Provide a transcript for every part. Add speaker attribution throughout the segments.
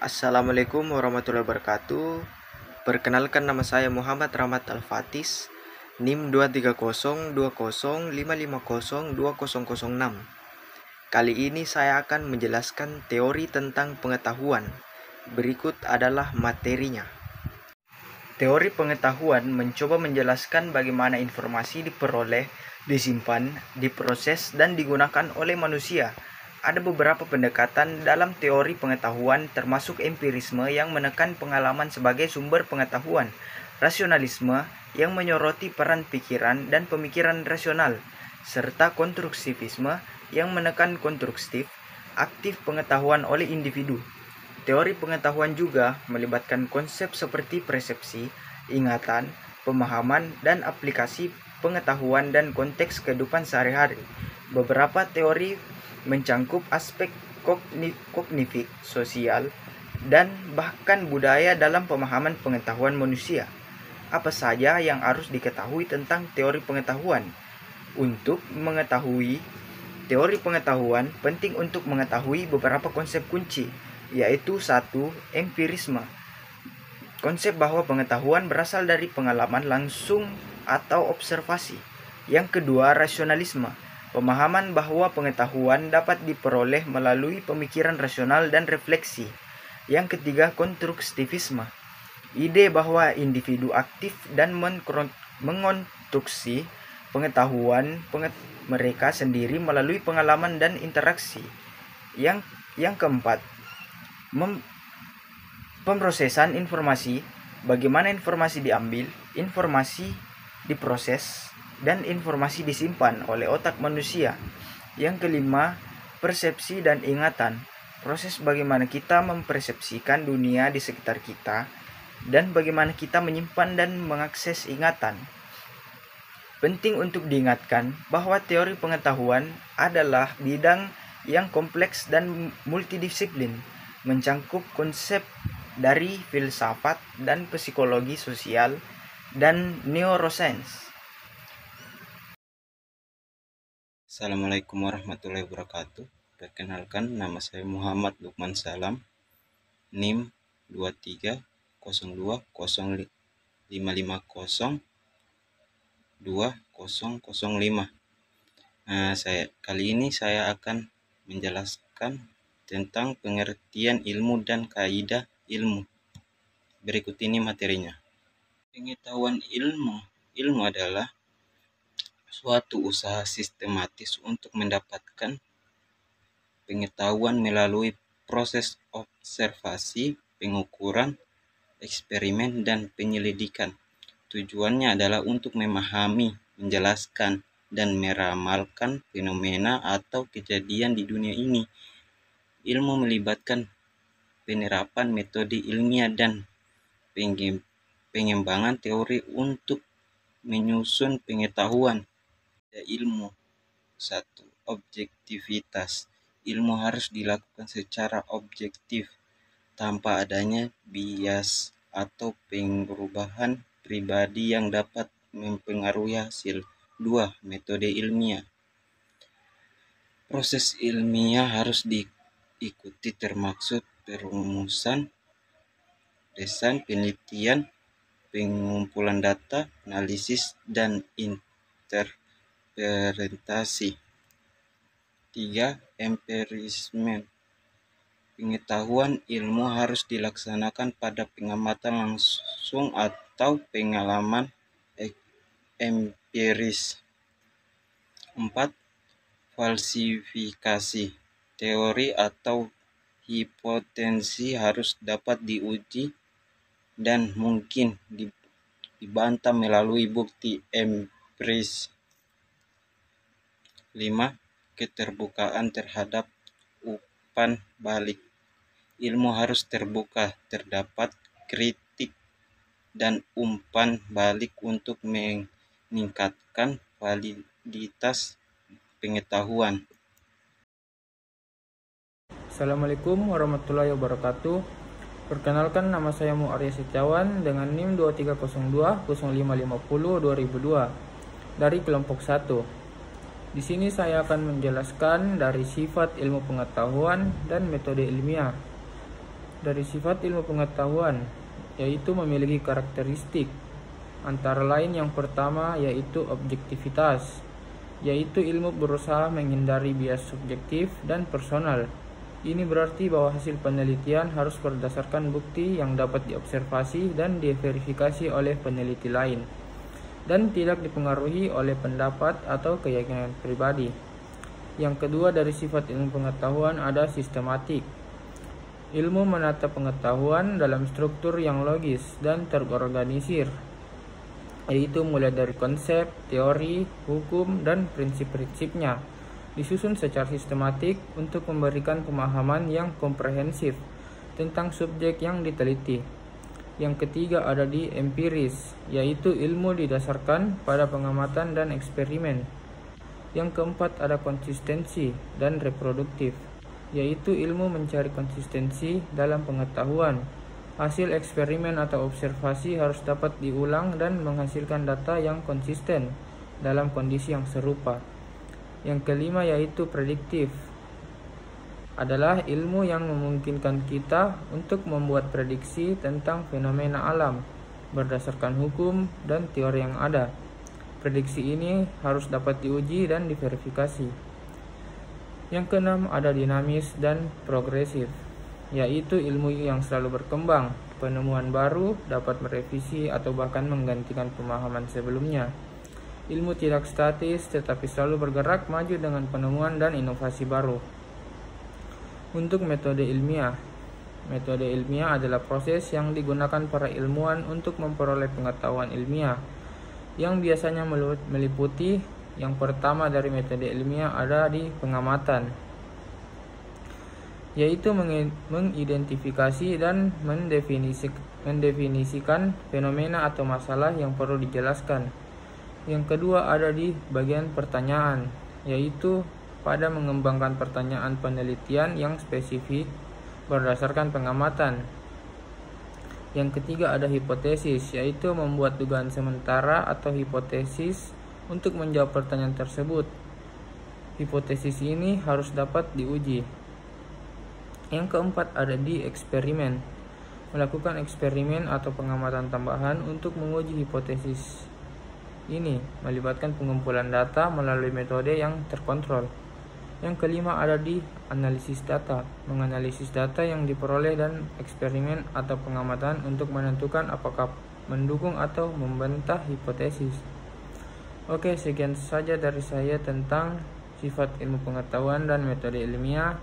Speaker 1: Assalamualaikum warahmatullahi wabarakatuh. Perkenalkan, nama saya Muhammad Rahmat Al-Fatis, NIM 2302055020006. Kali ini saya akan menjelaskan teori tentang pengetahuan. Berikut adalah materinya. Teori pengetahuan mencoba menjelaskan bagaimana informasi diperoleh, disimpan, diproses, dan digunakan oleh manusia. Ada beberapa pendekatan dalam teori pengetahuan, termasuk empirisme yang menekan pengalaman sebagai sumber pengetahuan, rasionalisme yang menyoroti peran pikiran dan pemikiran rasional, serta konstruktivisme yang menekan konstruktif, aktif pengetahuan oleh individu. Teori pengetahuan juga melibatkan konsep seperti persepsi, ingatan, pemahaman, dan aplikasi pengetahuan dan konteks kehidupan sehari-hari. Beberapa teori mencangkup aspek kognitif, sosial, dan bahkan budaya dalam pemahaman pengetahuan manusia. Apa saja yang harus diketahui tentang teori pengetahuan? Untuk mengetahui teori pengetahuan, penting untuk mengetahui beberapa konsep kunci, yaitu 1. Empirisme. Konsep bahwa pengetahuan berasal dari pengalaman langsung atau observasi. Yang kedua, rasionalisme. Pemahaman bahwa pengetahuan dapat diperoleh melalui pemikiran rasional dan refleksi. Yang ketiga, konstruktivisme. Ide bahwa individu aktif dan mengonstruksi pengetahuan mereka sendiri melalui pengalaman dan interaksi. Yang keempat, pemrosesan informasi. Bagaimana informasi diambil, informasi diproses, dan informasi disimpan oleh otak manusia. Yang kelima, persepsi dan ingatan. Proses bagaimana kita mempersepsikan dunia di sekitar kita dan bagaimana kita menyimpan dan mengakses ingatan. Penting untuk diingatkan bahwa teori pengetahuan adalah bidang yang kompleks dan multidisiplin, mencangkup konsep dari filsafat dan psikologi sosial dan neuroscience.
Speaker 2: Assalamualaikum warahmatullahi wabarakatuh. Perkenalkan, nama saya Muhammad Lukman Salam, NIM 23005502005. Kali ini saya akan menjelaskan tentang pengertian ilmu dan kaidah ilmu. Berikut ini materinya. Pengetahuan ilmu adalah suatu usaha sistematis untuk mendapatkan pengetahuan melalui proses observasi, pengukuran, eksperimen, dan penyelidikan. Tujuannya adalah untuk memahami, menjelaskan, dan meramalkan fenomena atau kejadian di dunia ini. Ilmu melibatkan penerapan metode ilmiah dan pengembangan teori untuk menyusun pengetahuan. Ilmu. 1. Objektivitas. Ilmu harus dilakukan secara objektif, tanpa adanya bias atau perubahan pribadi yang dapat mempengaruhi hasil. 2. Metode ilmiah. Proses ilmiah harus diikuti termasuk perumusan, desain, penelitian, pengumpulan data, analisis, dan interpretasi. 3. Empirisme. Pengetahuan ilmu harus dilaksanakan pada pengamatan langsung atau pengalaman empiris. 4. Falsifikasi. Teori atau hipotesis harus dapat diuji dan mungkin dibantah melalui bukti empiris. 5. Keterbukaan terhadap umpan balik. Ilmu harus terbuka, terdapat kritik dan umpan balik untuk meningkatkan validitas pengetahuan.
Speaker 3: Assalamualaikum warahmatullahi wabarakatuh. Perkenalkan, nama saya Muarya Setiawan dengan NIM 2302055502002 dari kelompok 1. Di sini saya akan menjelaskan dari sifat ilmu pengetahuan dan metode ilmiah. dari sifat ilmu pengetahuan, yaitu memiliki karakteristik. Antara lain yang pertama yaitu objektivitas, yaitu ilmu berusaha menghindari bias subjektif dan personal. Ini berarti bahwa hasil penelitian harus berdasarkan bukti yang dapat diobservasi dan diverifikasi oleh peneliti lain, dan tidak dipengaruhi oleh pendapat atau keyakinan pribadi. Yang kedua dari sifat ilmu pengetahuan ada sistematik. Ilmu menata pengetahuan dalam struktur yang logis dan terorganisir, yaitu mulai dari konsep, teori, hukum, dan prinsip-prinsipnya, disusun secara sistematik untuk memberikan pemahaman yang komprehensif tentang subjek yang diteliti. Yang ketiga ada di empiris, yaitu ilmu didasarkan pada pengamatan dan eksperimen. Yang keempat ada konsistensi dan reproduktif, yaitu ilmu mencari konsistensi dalam pengetahuan. Hasil eksperimen atau observasi harus dapat diulang dan menghasilkan data yang konsisten dalam kondisi yang serupa. Yang kelima yaitu prediktif, adalah ilmu yang memungkinkan kita untuk membuat prediksi tentang fenomena alam berdasarkan hukum dan teori yang ada. Prediksi ini harus dapat diuji dan diverifikasi. Yang keenam ada dinamis dan progresif, yaitu ilmu yang selalu berkembang. Penemuan baru dapat merevisi atau bahkan menggantikan pemahaman sebelumnya. Ilmu tidak statis tetapi selalu bergerak maju dengan penemuan dan inovasi baru. Untuk metode ilmiah, metode ilmiah adalah proses yang digunakan para ilmuwan untuk memperoleh pengetahuan ilmiah, yang biasanya meliputi yang pertama dari metode ilmiah ada di pengamatan, yaitu mengidentifikasi dan mendefinisikan fenomena atau masalah yang perlu dijelaskan. Yang kedua ada di bagian pertanyaan, yaitu pada mengembangkan pertanyaan penelitian yang spesifik berdasarkan pengamatan. Yang ketiga ada hipotesis, yaitu membuat dugaan sementara atau hipotesis untuk menjawab pertanyaan tersebut. Hipotesis ini harus dapat diuji. Yang keempat ada di eksperimen, melakukan eksperimen atau pengamatan tambahan untuk menguji hipotesis. Ini melibatkan pengumpulan data melalui metode yang terkontrol. Yang kelima ada di analisis data, menganalisis data yang diperoleh dan eksperimen atau pengamatan untuk menentukan apakah mendukung atau membantah hipotesis. Oke, sekian saja dari saya tentang sifat ilmu pengetahuan dan metode ilmiah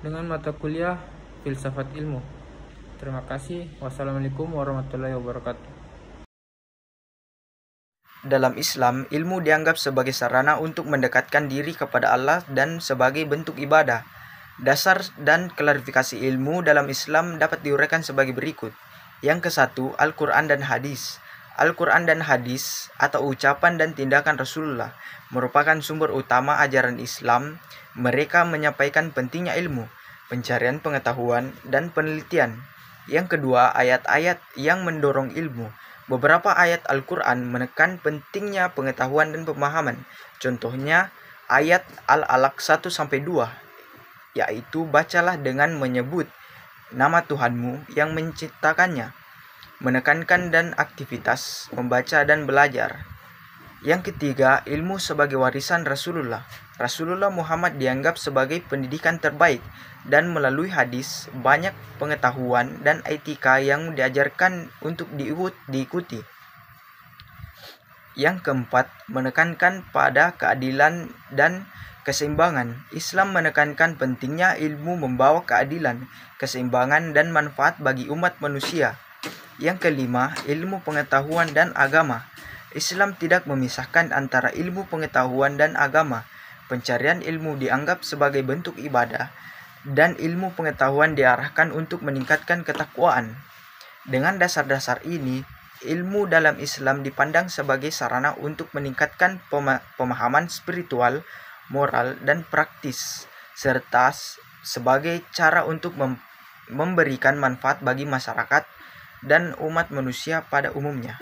Speaker 3: dengan mata kuliah Filsafat Ilmu. Terima kasih. Wassalamualaikum warahmatullahi wabarakatuh.
Speaker 1: Dalam Islam, ilmu dianggap sebagai sarana untuk mendekatkan diri kepada Allah dan sebagai bentuk ibadah. Dasar dan klarifikasi ilmu dalam Islam dapat diuraikan sebagai berikut. Yang ke-1, Al-Quran dan Hadis. Al-Quran dan Hadis atau ucapan dan tindakan Rasulullah merupakan sumber utama ajaran Islam. Mereka menyampaikan pentingnya ilmu, pencarian pengetahuan, dan penelitian. Yang kedua, ayat-ayat yang mendorong ilmu. Beberapa ayat Al-Quran menekan pentingnya pengetahuan dan pemahaman. Contohnya ayat Al-Alaq 1-2, yaitu bacalah dengan menyebut nama Tuhanmu yang menciptakannya, menekankan dan aktivitas membaca dan belajar. Yang ketiga, ilmu sebagai warisan Rasulullah. Rasulullah Muhammad dianggap sebagai pendidikan terbaik, dan melalui hadis banyak pengetahuan dan etika yang diajarkan untuk diikuti. Yang keempat, menekankan pada keadilan dan keseimbangan. Islam menekankan pentingnya ilmu membawa keadilan, keseimbangan, dan manfaat bagi umat manusia. Yang kelima, ilmu pengetahuan dan agama. Islam tidak memisahkan antara ilmu pengetahuan dan agama. Pencarian ilmu dianggap sebagai bentuk ibadah, dan ilmu pengetahuan diarahkan untuk meningkatkan ketakwaan. Dengan dasar-dasar ini, ilmu dalam Islam dipandang sebagai sarana untuk meningkatkan pemahaman spiritual, moral, dan praktis, serta sebagai cara untuk memberikan manfaat bagi masyarakat dan umat manusia pada umumnya.